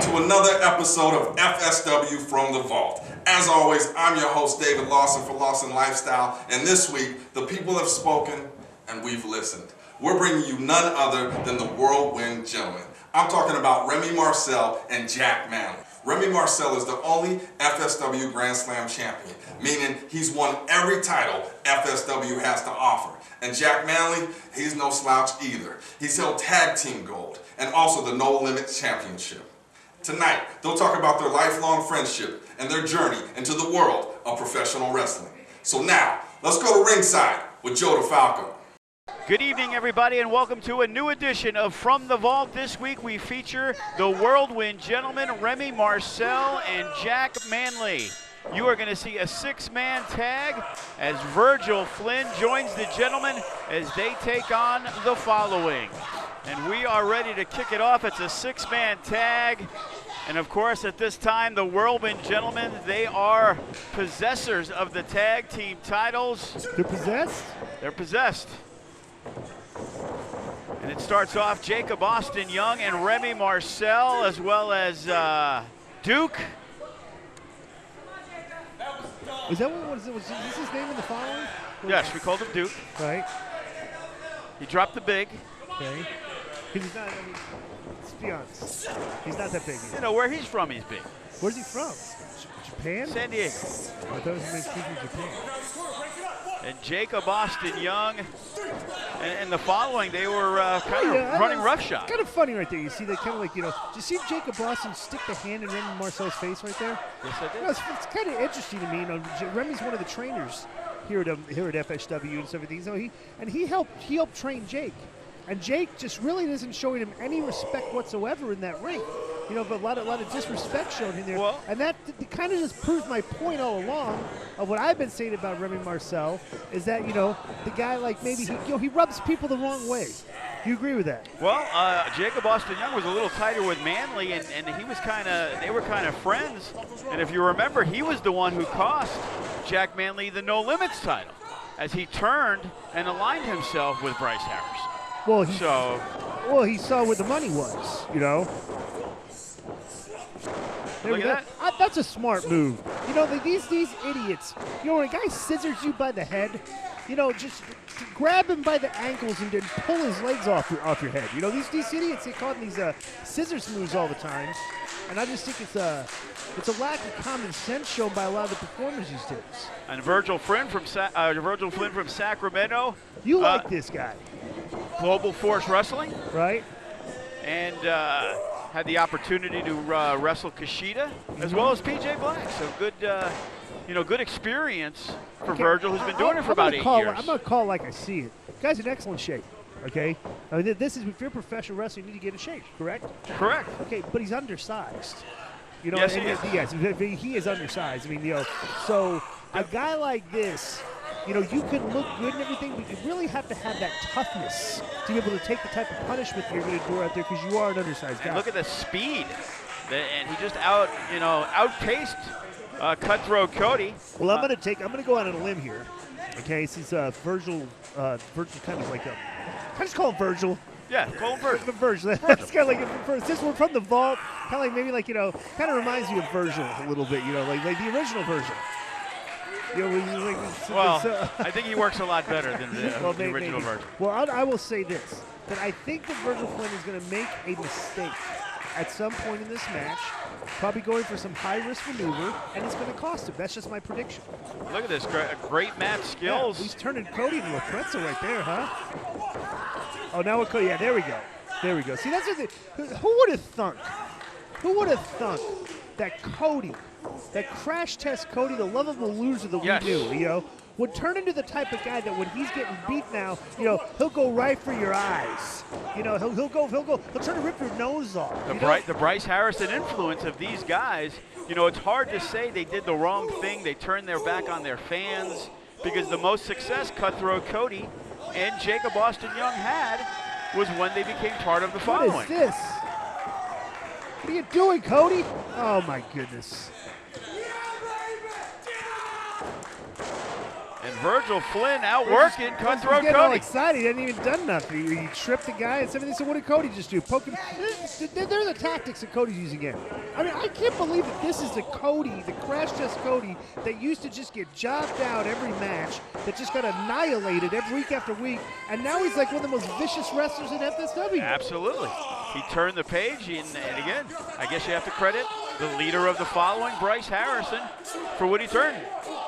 to another episode of FSW from the Vault. As always, I'm your host, David Lawson for Lawson Lifestyle, and this week, the people have spoken and we've listened. We're bringing you none other than the Whirlwind Gentlemen. I'm talking about Remy Marcel and Jack Manley. Remy Marcel is the only FSW Grand Slam champion, meaning he's won every title FSW has to offer. And Jack Manley, he's no slouch either. He's held tag team gold and also the No Limits Championship. Tonight, they'll talk about their lifelong friendship and their journey into the world of professional wrestling. So now, let's go to ringside with Joe DeFalco. Good evening, everybody, and welcome to a new edition of From the Vault. This week we feature the Whirlwind Gentlemen, Remy Marcel and Jack Manley. You are going to see a six-man tag as Virgil Flynn joins the gentlemen as they take on the following. And we are ready to kick it off. It's a six-man tag. And of course, at this time, the Whirlwind Gentlemen, they are possessors of the tag team titles. They're possessed? They're possessed. And it starts off Jacob Austin Young and Remy Marcel, as well as Duke. Is that what was this his name in the following? Yes, we called him Duke. Right. He dropped the big. Okay. Because he's not, I mean, let's be honest. He's not that big. You know, where he's from, he's big. Where's he from? Japan? San Diego. I thought it was speaking Japan. And Jacob Austin Young and the following, they were kind of running roughshod. It's kind of funny right there. You see that kind of like, you know, did you see Jacob Austin stick the hand in Remy Marcel's face right there? Yes, I did. You know, it's kind of interesting to me. You know, Remy's one of the trainers here at FSW and stuff. So he helped train Jake. And Jake just really isn't showing him any respect whatsoever in that ring. You know, but a lot of disrespect shown in there. Well, and that kind of just proves my point all along of what I've been saying about Remy Marcel is that, you know, the guy, like, maybe he rubs people the wrong way. Do you agree with that? Well, Jacob Austin Young was a little tighter with Manley, and they were kind of friends. And if you remember, he was the one who cost Jack Manley the No Limits title as he turned and aligned himself with Bryce Harris. Well, he saw where the money was, you know. Look at that. That's a smart move. You know, these idiots, you know, when a guy scissors you by the head, you know, just grab him by the ankles and then pull his legs off your head. You know, these idiots, they call them these scissors moves all the time. And I just think it's a lack of common sense shown by a lot of the performers these days. And Virgil Flynn from Sacramento. You like this guy. Global Force Wrestling. Right. And had the opportunity to wrestle Kushida as well as PJ Black. So good, good experience for Virgil, who's been doing it for about 8 years. I'm going to call like I see it. Guy's in excellent shape, okay? I mean, if you're a professional wrestler, you need to get in shape, correct? Correct. Okay, but he's undersized. You know, yes, he is. Yes, he is undersized. I mean, you know, so a guy like this, you know, you can look good and everything, but you really have to have that toughness to be able to take the type of punishment you're going to do out there because you are an undersized guy. And look at the speed, and he just outpaced Cutthroat Cody. Well, I'm going to go out on a limb here. Okay, since Virgil kind of like can I just call him Virgil? Yeah, call him Virgil. Virgil. That's kind of like since we're from the Vault, kind of like maybe like, you know, kind of reminds me of Virgil a little bit, you know, like the original version. You know, I think he works a lot better than the original version. Well, I will say this, that I think that Virgil Flynn is going to make a mistake at some point in this match, probably going for some high-risk maneuver, and it's going to cost him. That's just my prediction. Look at this, great match skills. Yeah, he's turning Cody into a pretzel right there, huh? Oh, now we're Cody. Yeah, there we go. There we go. See, that's who would have thunk? Who would have thunk that Cody, that crash test Cody, the lovable loser that we knew, you know, would turn into the type of guy that when he's getting beat now, you know, he'll go right for your eyes. You know, he'll try to rip your nose off. The Bryce Harrison influence of these guys, you know, it's hard to say they did the wrong thing. They turned their back on their fans because the most success Cutthroat Cody and Jacob Austin Young had was when they became part of the following. What is this? What are you doing, Cody? Oh, my goodness. And Virgil Flynn outworking Cutthroat He's getting all Cody. excited. He hadn't even done nothing. He tripped the guy and everything. So what did Cody just do? Poke him. They're the tactics that Cody's using again. I mean, I can't believe that this is the Cody, the crash test Cody that used to just get jobbed out every match, that just got annihilated every week after week, and now he's like one of the most vicious wrestlers in FSW. Absolutely. He turned the page, and again, I guess you have to credit the leader of the following, Bryce Harrison, for what he turned.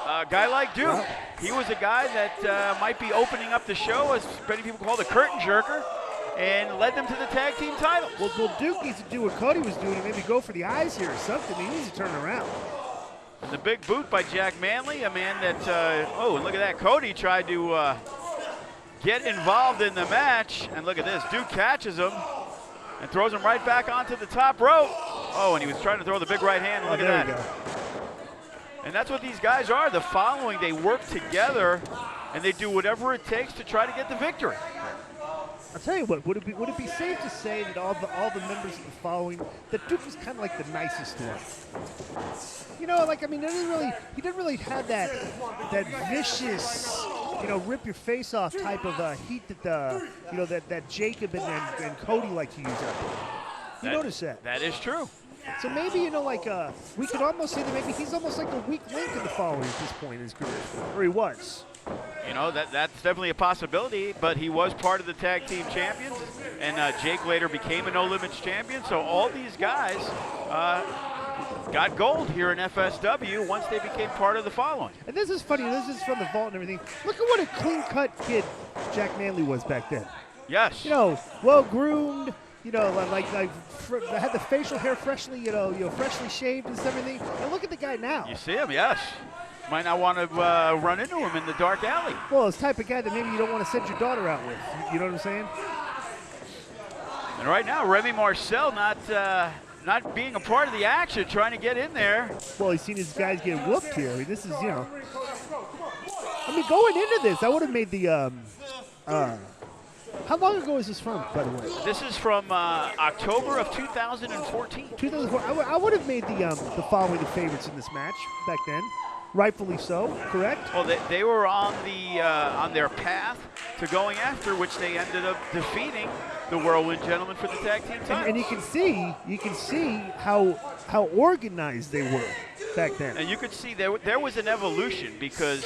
A guy like Duke, he was a guy that might be opening up the show, as many people call the curtain jerker, and led them to the tag team title. Well, Duke needs to do what Cody was doing and maybe go for the eyes here or something. He needs to turn around. And the big boot by Jack Manley, a man that, oh, and look at that. Cody tried to get involved in the match, and look at this. Duke catches him and throws him right back onto the top rope. Oh, and he was trying to throw the big right hand. Look at that. There we go. And that's what these guys are. The following, they work together, and they do whatever it takes to try to get the victory. I'll tell you what. Would it be safe to say that all the members of the following, that Duke was kind of like the nicest one? You know, like, I mean, he didn't really have that vicious, you know, rip your face off type of heat that that Jacob and Cody like to use out there. You notice that? That is true. So maybe, you know, like we could almost say that maybe he's almost like a weak link in the following at this point in his career, or he was. You know, that's definitely a possibility, but he was part of the tag team champions, and Jake later became a No Limits champion, so all these guys got gold here in FSW once they became part of the following. And this is funny, this is from the Vault and everything. Look at what a clean-cut kid Jack Manley was back then. Yes. You know, well-groomed, you know, like had the facial hair freshly, freshly shaved and everything. And look at the guy now. You see him, yes. Might not want to run into him in the dark alley. Well, it's the type of guy that maybe you don't want to send your daughter out with. You know what I'm saying? And right now, Remy Marcel not being a part of the action, trying to get in there. Well, he's seen his guys get whooped here. I mean, this is, you know. I mean, going into this, I would have made the. How long ago is this from, by the way? This is from October of 2014. 2004. I would have made the following the favorites in this match back then. Rightfully so, correct? Well, they were on their path to going after, which they ended up defeating the Whirlwind Gentlemen for the tag team title. And you can see how organized they were back then. And you could see there was an evolution, because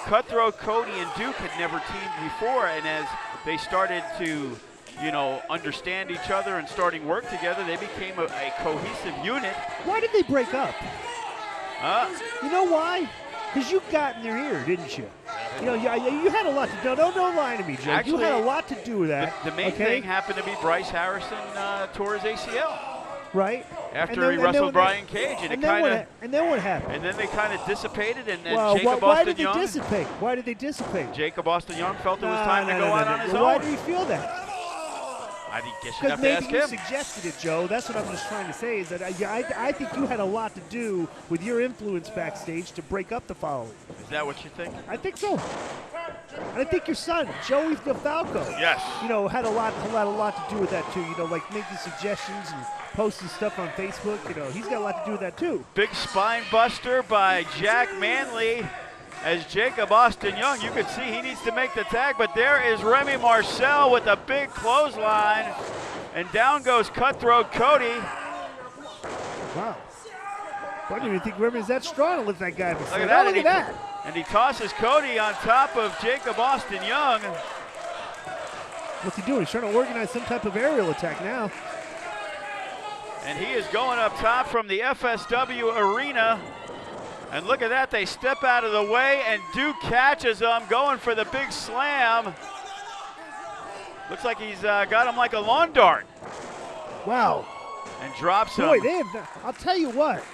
Cutthroat, Cody, and Duke had never teamed before, and as they started to, you know, understand each other and starting work together, they became a cohesive unit. Why did they break up? You know why? Because you got in their ear, didn't you? You know, you had a lot to do. Don't lie to me, Joe. Actually, you had a lot to do with that. The main thing happened to be Bryce Harrison tore his ACL. Right. After he wrestled Brian Cage, and then what happened? And then they kind of dissipated, and well, Jacob why Austin did they Young. dissipate? Why did they dissipate? Jacob Austin Young felt it was time to go out on his own. Why did he feel that? I guess you'd have to ask him. Because maybe you suggested it, Joe. That's what I'm just trying to say, is that I think you had a lot to do with your influence backstage to break up the following. Is that what you think? I think so. And I think your son, Joey DeFalco, yes, you know, had a lot to do with that too. You know, like making suggestions and posting stuff on Facebook. You know, he's got a lot to do with that too. Big spine buster by Jack Manley. As Jacob Austin Young, you can see he needs to make the tag, but there is Remy Marcel with a big clothesline, and down goes Cutthroat Cody. Wow. I didn't even think Remy's that strong to lift that guy. Look at that. Look at that. And he tosses Cody on top of Jacob Austin Young. What's he doing? He's trying to organize some type of aerial attack now. And he is going up top from the FSW arena. And look at that, they step out of the way, and Duke catches him, going for the big slam. Looks like he's got him like a lawn dart. Wow. And drops him. Boy, I'll tell you what,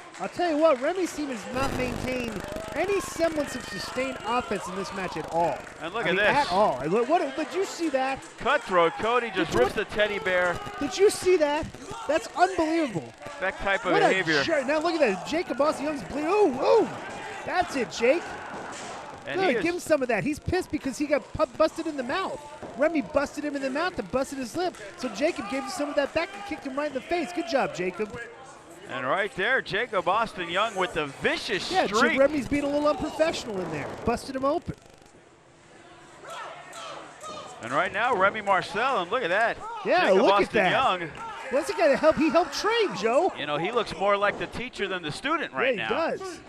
Remy's team has not maintained any semblance of sustained offense in this match at all. And look at this. At all. Did you see that? Cutthroat Cody just rips the teddy bear. Did you see that? That's unbelievable. That type of behavior. Now look at that. Jacob Austin Young's bleeding. Ooh. That's it, Jake. And Good, give him some of that. He's pissed because he got busted in the mouth. Remy busted him in the mouth and busted his lip. So Jacob gave him some of that back and kicked him right in the face. Good job, Jacob. And right there, Jacob Austin Young with the vicious streak. Yeah, Remy's being a little unprofessional in there. Busted him open. And right now, Remy Marcel, and look at that. Yeah, Jacob look Austin at that. Young. What's the guy to help? He helped train, Joe. You know, he looks more like the teacher than the student right now. Yeah, he does.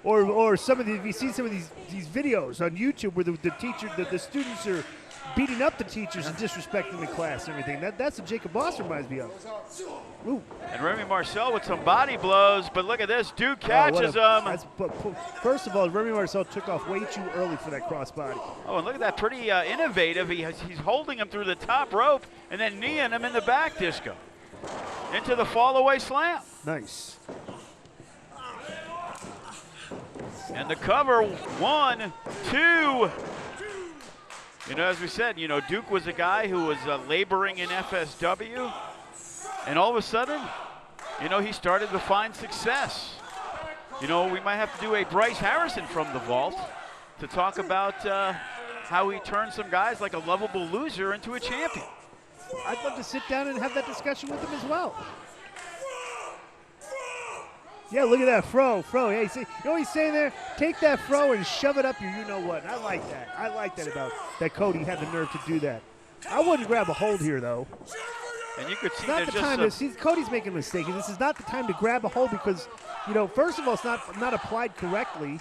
Or some of the, you see some of these videos on YouTube where the teacher, the students are beating up the teachers and disrespecting the class and everything. That's what Jacob Austin reminds me of. Ooh. And Remy Marcel with some body blows, but look at this. Duke catches him. First of all, Remy Marcel took off way too early for that crossbody. Oh, and look at that. Pretty innovative. He's holding him through the top rope and then kneeing him in the back, Disco. Into the fall-away slam. Nice. And the cover, 1, 2. You know, as we said, you know, Duke was a guy who was laboring in FSW. And all of a sudden, you know, he started to find success. You know, we might have to do a Bryce Harrison from the Vault to talk about how he turned some guys like a lovable loser into a champion. I'd love to sit down and have that discussion with him as well. Yeah, look at that fro. Yeah, you know what he's saying there? Take that fro and shove it up your you-know-what. I like that. I like that about that Cody had the nerve to do that. I wouldn't grab a hold here, though. And you could see it's not the time to see. Cody's making a mistake. This is not the time to grab a hold because, you know, first of all, it's not applied correctly.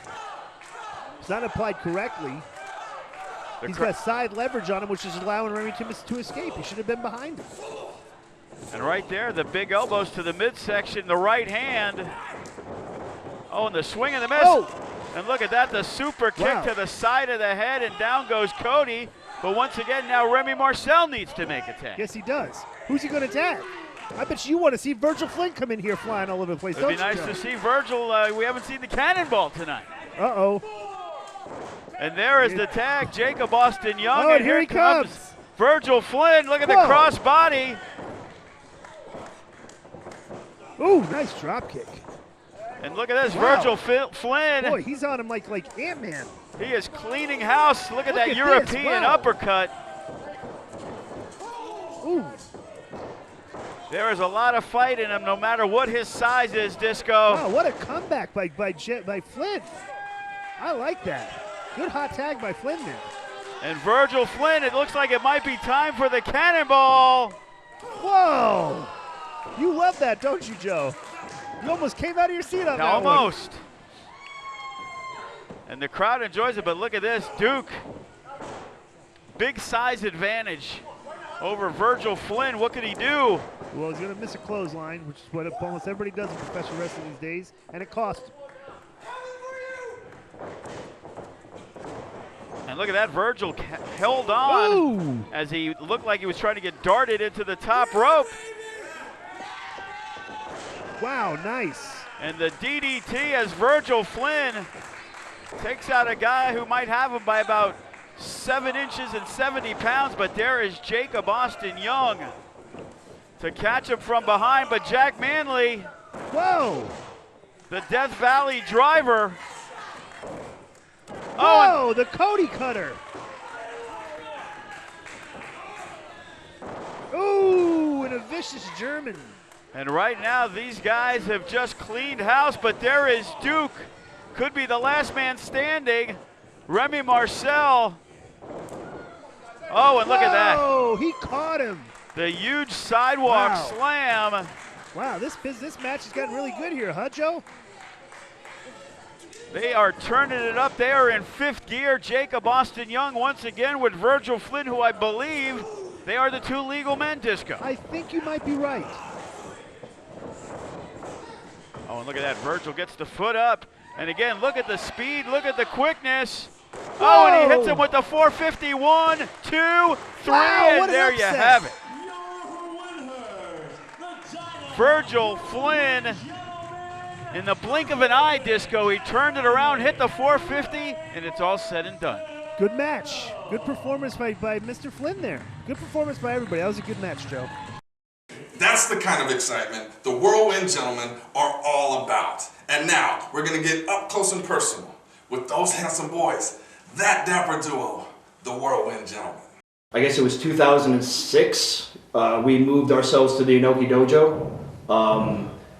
It's not applied correctly. He's got side leverage on him, which is allowing Remy to escape. He should have been behind him. And right there, the big elbows to the midsection, the right hand. Oh, and the swing and the miss. Oh. And look at that, the super kick to the side of the head, and down goes Cody. But once again, now Remy Marcel needs to make a tag. Yes, he does. Who's he going to tag? I bet you want to see Virgil Flynn come in here flying all over the place, It'd be nice to see Virgil. We haven't seen the cannonball tonight. Uh-oh. And there is the tag, Jacob Austin Young. Oh, and here he comes. Virgil Flynn. Look at the cross body. Ooh, nice drop kick. And look at this, Virgil Flynn. Boy, he's on him like Ant-Man. He is cleaning house. Look at that European uppercut. Ooh. There is a lot of fight in him, no matter what his size is, Disco. Wow, what a comeback by Flynn. I like that. Good hot tag by Flynn there. And Virgil Flynn, it looks like it might be time for the cannonball. Whoa. You love that, don't you, Joe? You almost came out of your seat on that Almost. And the crowd enjoys it, but look at this. Duke, big size advantage over Virgil Flynn. What could he do? Well, he's going to miss a clothesline, which is what almost everybody does in professional wrestling these days, and it cost him. And look at that, Virgil held on. Ooh. As he looked like he was trying to get darted into the top rope. Wow, nice. And the DDT as Virgil Flynn takes out a guy who might have him by about 7 inches and 70 pounds, but there is Jacob Austin Young to catch him from behind, but Jack Manley, whoa, the Death Valley driver. Oh, the Cody cutter. Ooh, and a vicious German. And right now, these guys have just cleaned house, but there is Duke. Could be the last man standing. Remy Marcel. Oh, and look at that. Oh, he caught him. The huge sidewalk slam. Wow, this match has gotten really good here, huh, Joe? They are turning it up. They are in 5th gear. Jacob Austin Young once again with Virgil Flynn, who I believe they are the 2 legal men, Disco. I think you might be right. Oh, and look at that. Virgil gets the foot up. And again, look at the speed. Look at the quickness. Whoa. Oh, and he hits him with the 451, 2, 3, and there you have it. Virgil Flynn, in the blink of an eye, Disco, he turned it around, hit the 450, and it's all said and done. Good match. Good performance by Mr. Flynn there. Good performance by everybody. That was a good match, Joe. That's the kind of excitement the Whirlwind Gentlemen are all about. And now, we're going to get up close and personal with those handsome boys, that dapper duo, the Whirlwind Gentlemen. I guess it was 2006. We moved ourselves to the Inoki Dojo.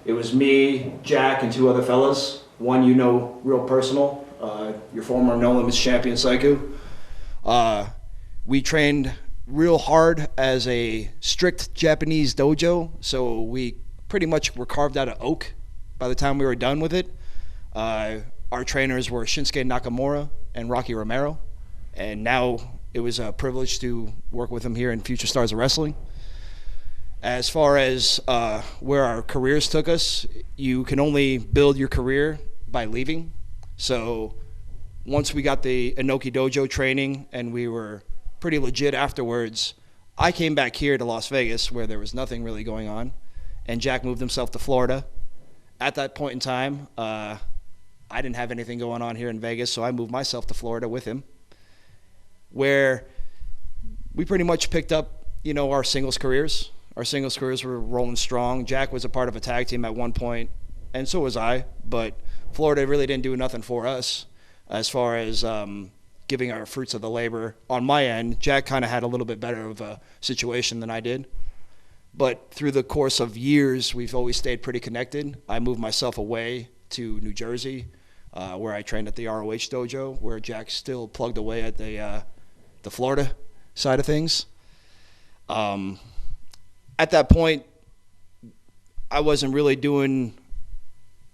It was me, Jack, and 2 other fellas. One you know real personal, your former No Limits champion, Saiku. we trained real hard as a strict Japanese dojo, so we pretty much were carved out of oak by the time we were done with it. Our trainers were Shinsuke Nakamura and Rocky Romero, and now it was a privilege to work with them here in Future Stars of Wrestling. As far as where our careers took us, you can only build your career by leaving. So once we got the Inoki Dojo training and we were pretty legit afterwards, I came back here to Las Vegas where there was nothing really going on, and Jack moved himself to Florida. At that point in time, I didn't have anything going on here in Vegas, so I moved myself to Florida with him, where we pretty much picked up, our singles careers. Our singles careers were rolling strong. Jack was a part of a tag team at one point, and so was I, but Florida really didn't do nothing for us as far as giving our fruits of the labor. On my end, Jack kind of had a little bit better of a situation than I did. But through the course of years, we've always stayed pretty connected. I moved myself away to New Jersey, where I trained at the ROH dojo, where Jack still plugged away at the Florida side of things. At that point, I wasn't really doing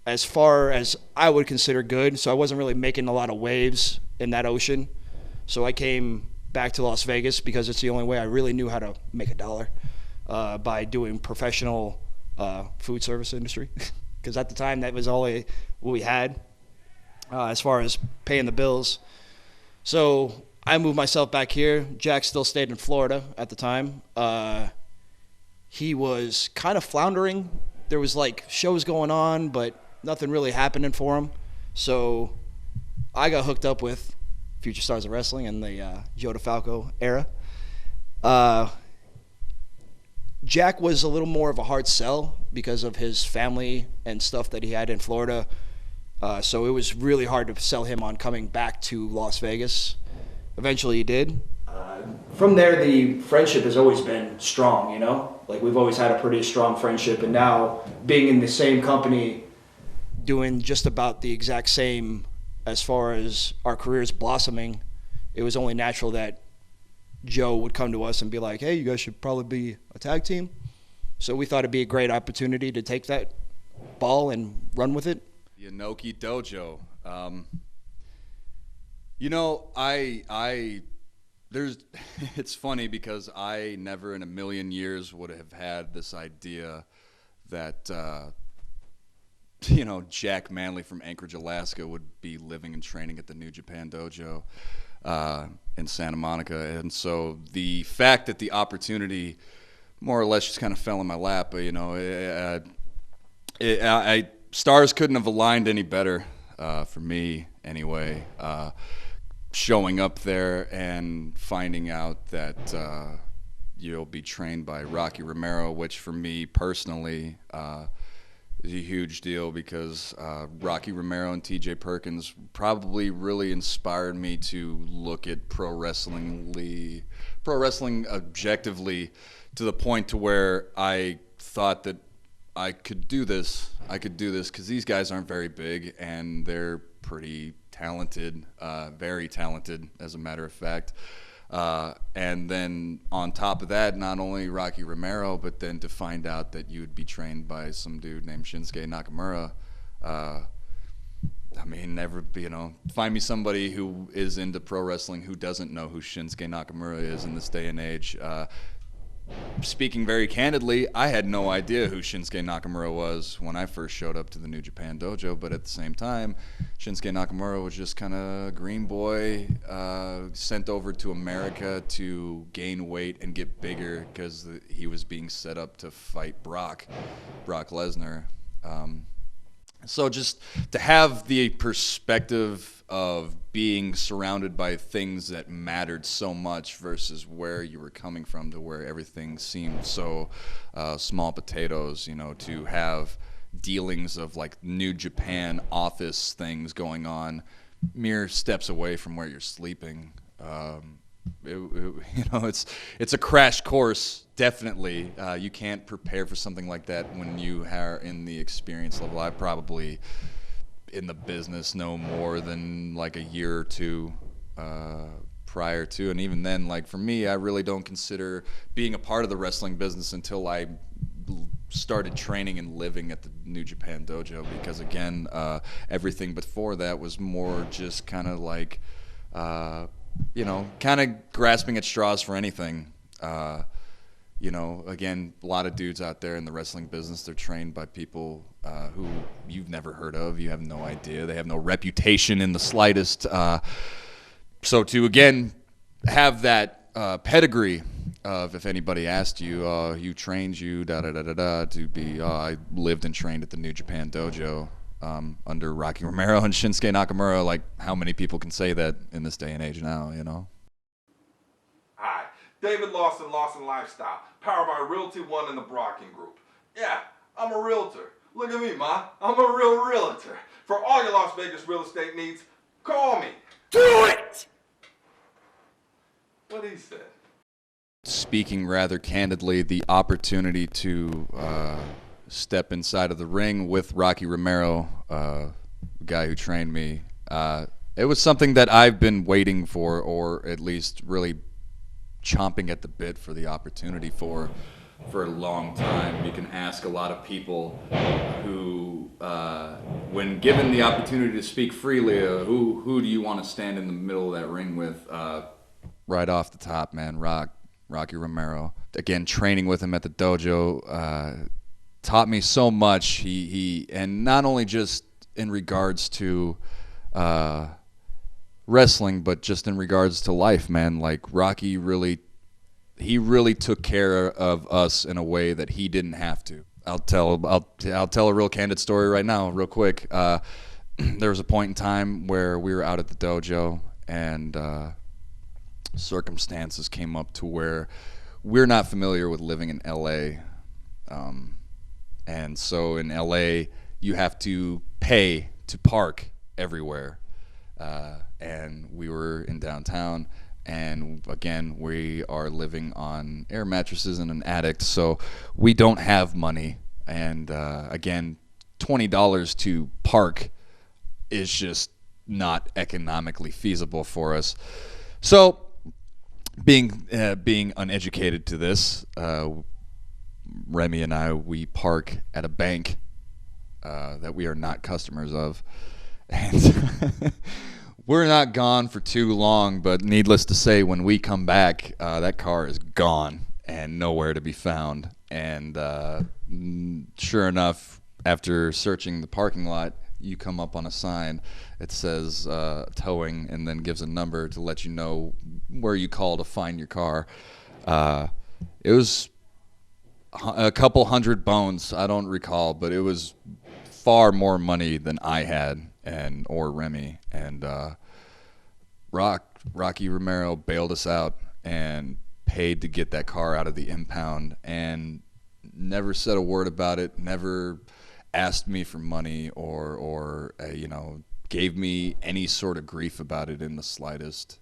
as far as I would consider good, so I wasn't really making a lot of waves in that ocean. So I came back to Las Vegas because it's the only way I really knew how to make a dollar, by doing professional food service industry. Because at the time, that was all what we had as far as paying the bills. So I moved myself back here. Jack still stayed in Florida at the time. He was kind of floundering. There was shows going on, but nothing really happening for him. So I got hooked up with Future Stars of Wrestling in the Joe DeFalco era. Jack was a little more of a hard sell because of his family and stuff that he had in Florida. So it was really hard to sell him on coming back to Las Vegas. Eventually he did. From there, the friendship has always been strong, we've always had a pretty strong friendship, and now being in the same company, doing just about the exact same as far as our careers blossoming, it was only natural that Joe would come to us and be like, hey, you guys should probably be a tag team. So we thought it'd be a great opportunity to take that ball and run with it. The Inoki Dojo. It's funny because I never in a million years would have had this idea that, Jack Manley from Anchorage, Alaska would be living and training at the New Japan Dojo in Santa Monica. And so the fact that the opportunity more or less just kind of fell in my lap, but, stars couldn't have aligned any better for me anyway. Showing up there and finding out that you'll be trained by Rocky Romero, which for me personally is a huge deal because Rocky Romero and TJ Perkins probably really inspired me to look at pro wrestling objectively, to the point to where I thought that I could do this because these guys aren't very big and they're pretty talented, very talented, as a matter of fact. And then on top of that, not only Rocky Romero, but then to find out that you would be trained by some dude named Shinsuke Nakamura. Find me somebody who is into pro wrestling who doesn't know who Shinsuke Nakamura is in this day and age. Speaking very candidly, I had no idea who Shinsuke Nakamura was when I first showed up to the New Japan Dojo, but at the same time, Shinsuke Nakamura was just kind of a green boy sent over to America to gain weight and get bigger because he was being set up to fight Brock Lesnar. So just to have the perspective of being surrounded by things that mattered so much versus where you were coming from, to where everything seemed so small potatoes, to have dealings of New Japan office things going on mere steps away from where you're sleeping. It's a crash course, definitely. You can't prepare for something like that when you are in the experience level. I probably in the business no more than a year or two prior to, and even then, like for me, I really don't consider being a part of the wrestling business until I started training and living at the New Japan Dojo, because again, everything before that was more just kind of like, you know, kind of grasping at straws for anything. You know, again, a lot of dudes out there in the wrestling business, they're trained by people who you've never heard of. You have no idea. They have no reputation in the slightest. So to, again, have that pedigree of, if anybody asked you, you trained you, da-da-da-da-da, to be, I lived and trained at the New Japan Dojo under Rocky Romero and Shinsuke Nakamura. Like, how many people can say that in this day and age now, you know? Hi, David Lawson, Lawson Lifestyle, powered by Realty One and the Brocken Group. Yeah, I'm a realtor. Look at me, ma. I'm a real realtor. For all your Las Vegas real estate needs, call me. Do it! What he said. Speaking rather candidly, the opportunity to step inside of the ring with Rocky Romero, the guy who trained me, it was something that I've been waiting for, or at least really chomping at the bit for the opportunity for a long time. You can ask a lot of people who, when given the opportunity to speak freely, who do you want to stand in the middle of that ring with? Right off the top, man, Rocky Romero. Again, training with him at the dojo taught me so much. He and not only just in regards to wrestling, but just in regards to life, man. Like, Rocky really took care of us in a way that he didn't have to. I'll tell a real candid story right now, real quick. There was a point in time where we were out at the dojo, and circumstances came up to where we're not familiar with living in LA, and so in LA you have to pay to park everywhere, and we were in downtown, and again, we are living on air mattresses in an attic, so we don't have money, and again, $20 to park is just not economically feasible for us. So being uneducated to this, Remy and I, we park at a bank that we are not customers of, and we're not gone for too long, but needless to say, when we come back, that car is gone and nowhere to be found. And sure enough, after searching the parking lot, you come up on a sign. It says towing, and then gives a number to let you know where you call to find your car. It was a couple hundred bones, I don't recall, but it was far more money than I had or Remy. And Rocky Romero bailed us out and paid to get that car out of the impound, and never said a word about it, never asked me for money or you know, gave me any sort of grief about it in the slightest.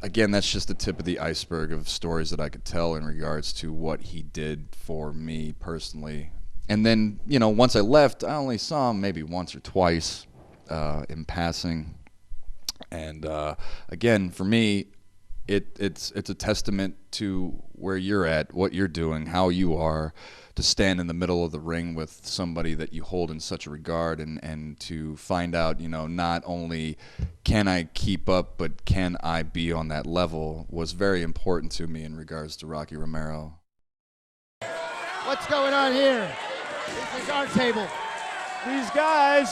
Again, that's just the tip of the iceberg of stories that I could tell in regards to what he did for me personally. And then, you know, once I left, I only saw him maybe once or twice in passing. And again, for me, it's a testament to where you're at, what you're doing, how you are, to stand in the middle of the ring with somebody that you hold in such a regard, and to find out, you know, not only can I keep up, but can I be on that level, was very important to me in regards to Rocky Romero. What's going on here? This is our table. These guys,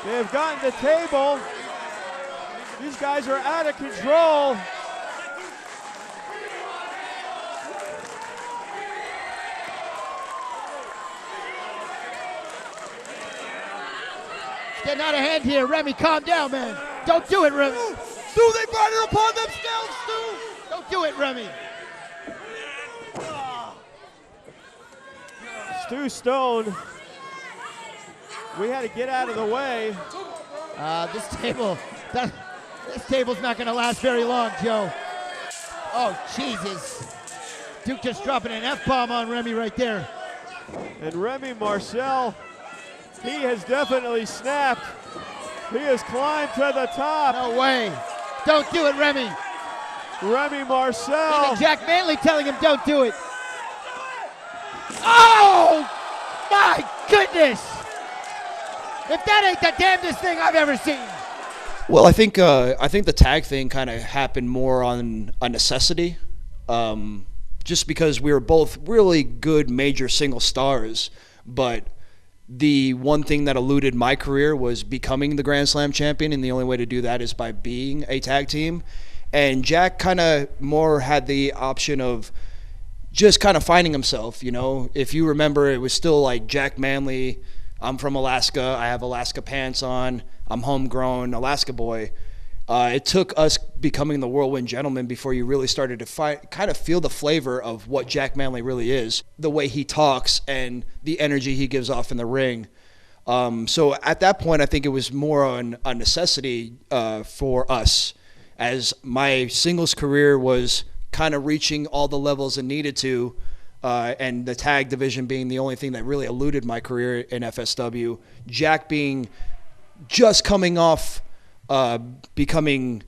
they have gotten the table. These guys are out of control. It's getting out of hand here. Remy, calm down, man. Don't do it, Remy. Do they brought it upon themselves, Stu? Don't do it, Remy. Stu Stone. We had to get out of the way. This table's not going to last very long, Joe. Oh, Jesus. Duke just dropping an F-bomb on Remy right there. And Remy Marcel He has definitely snapped. He has climbed to the top. No way. Don't do it, Remy. Remy Marcel. Even Jack Manley telling him don't do it. Oh, my goodness. If that ain't the damnedest thing I've ever seen. Well, I think the tag thing kind of happened more on a necessity, just because we were both really good major single stars, but the one thing that eluded my career was becoming the Grand Slam champion, and the only way to do that is by being a tag team. And Jack kind of more had the option of just kind of finding himself, you know. If you remember, it was still like Jack Manley. I'm from Alaska. I have Alaska pants on. I'm homegrown Alaska boy. It took us becoming the Whirlwind Gentlemen before you really started to kind of feel the flavor of what Jack Manley really is, the way he talks and the energy he gives off in the ring. So at that point, I think it was more on a necessity for us, as my singles career was kind of reaching all the levels it needed to, and the tag division being the only thing that really eluded my career in FSW. Jack being just coming off becoming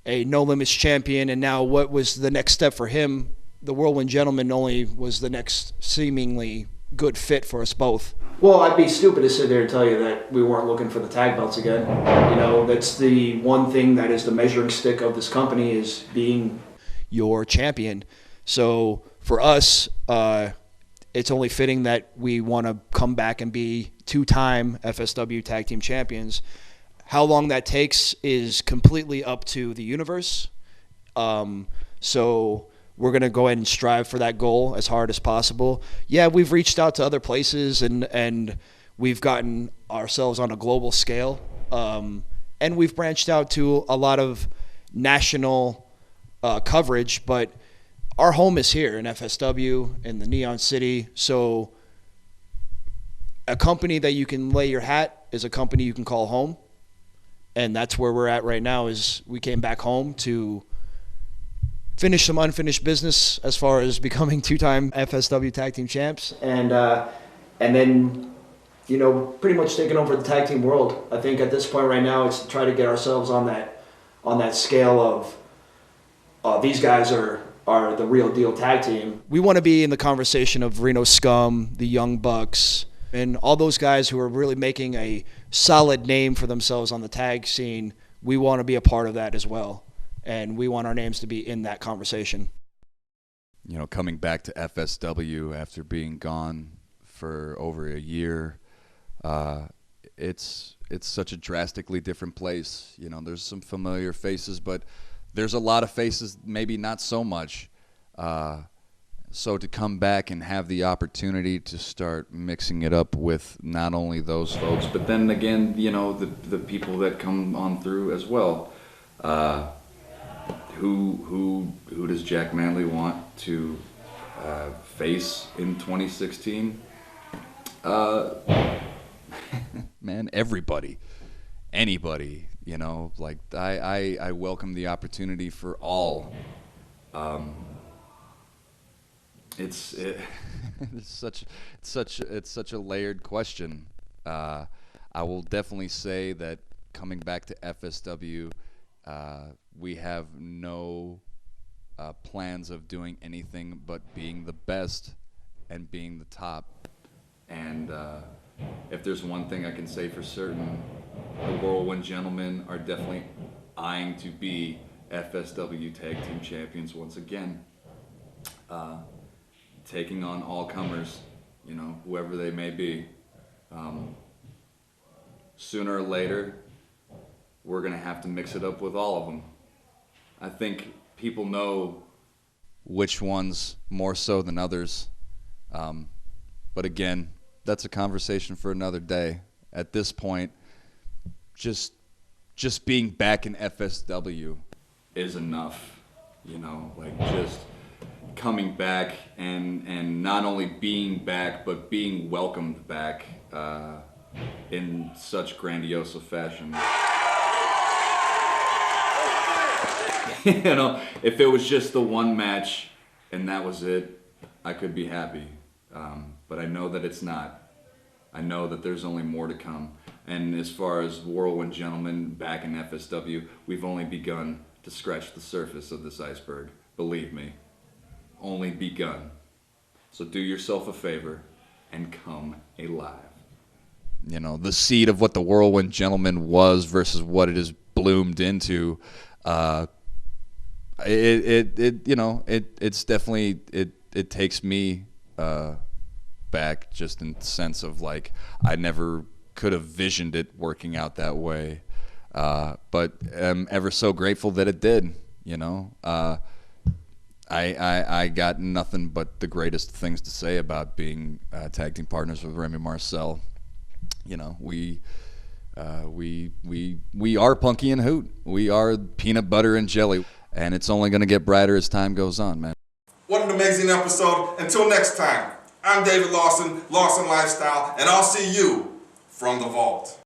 a No Limits champion, and now what was the next step for him? The Whirlwind Gentlemen only was the next seemingly good fit for us both. Well, I'd be stupid to sit there and tell you that we weren't looking for the tag belts again. You know, that's the one thing that is the measuring stick of this company, is being your champion. So for us, it's only fitting that we want to come back and be two-time FSW tag team champions. How long that takes is completely up to the universe. So we're going to go ahead and strive for that goal as hard as possible. Yeah, we've reached out to other places, and we've gotten ourselves on a global scale. And we've branched out to a lot of national coverage, but our home is here in FSW, in the Neon City. So a company that you can lay your hat is a company you can call home. And that's where we're at right now, is we came back home to finish some unfinished business as far as becoming two-time FSW tag team champs. And then, you know, pretty much taking over the tag team world. I think at this point right now, it's to try to get ourselves on that scale of these guys are the real deal tag team. We want to be in the conversation of Reno Scum, the Young Bucks, and all those guys who are really making a solid name for themselves on the tag scene. We want to be a part of that as well, and we want our names to be in that conversation. You know, coming back to FSW after being gone for over a year, it's such a drastically different place. You know, there's some familiar faces, but there's a lot of faces maybe not so much. So to come back and have the opportunity to start mixing it up with not only those folks, but then again, you know, the people that come on through as well. Who does Jack Manley want to face in 2016? Man, everybody, anybody. You know, like I welcome the opportunity for all. It's such a layered question. I will definitely say that coming back to FSW, we have no plans of doing anything but being the best and being the top. And if there's one thing I can say for certain, the Whirlwind Gentlemen are definitely eyeing to be FSW Tag Team Champions once again. Taking on all comers, you know, whoever they may be. Sooner or later, we're going to have to mix it up with all of them. I think people know which ones more so than others. But again, that's a conversation for another day. At this point, just being back in FSW is enough, you know, like just coming back and not only being back, but being welcomed back in such grandiose fashion. You know, if it was just the one match and that was it, I could be happy. But I know that it's not. I know that there's only more to come. And as far as Whirlwind Gentlemen back in FSW, we've only begun to scratch the surface of this iceberg. Believe me, only begun. So do yourself a favor and come alive. You know, the seed of what the Whirlwind Gentlemen was versus what it has bloomed into, it's definitely, it takes me back just in the sense of like, I never could have visioned it working out that way. But I'm ever so grateful that it did, you know. I got nothing but the greatest things to say about being tag team partners with Remy Marcel. You know, we are Punky and Hoot. We are peanut butter and jelly, and it's only going to get brighter as time goes on, man. What an amazing episode. Until next time, I'm David Lawson, Lawson Lifestyle, and I'll see you from the vault.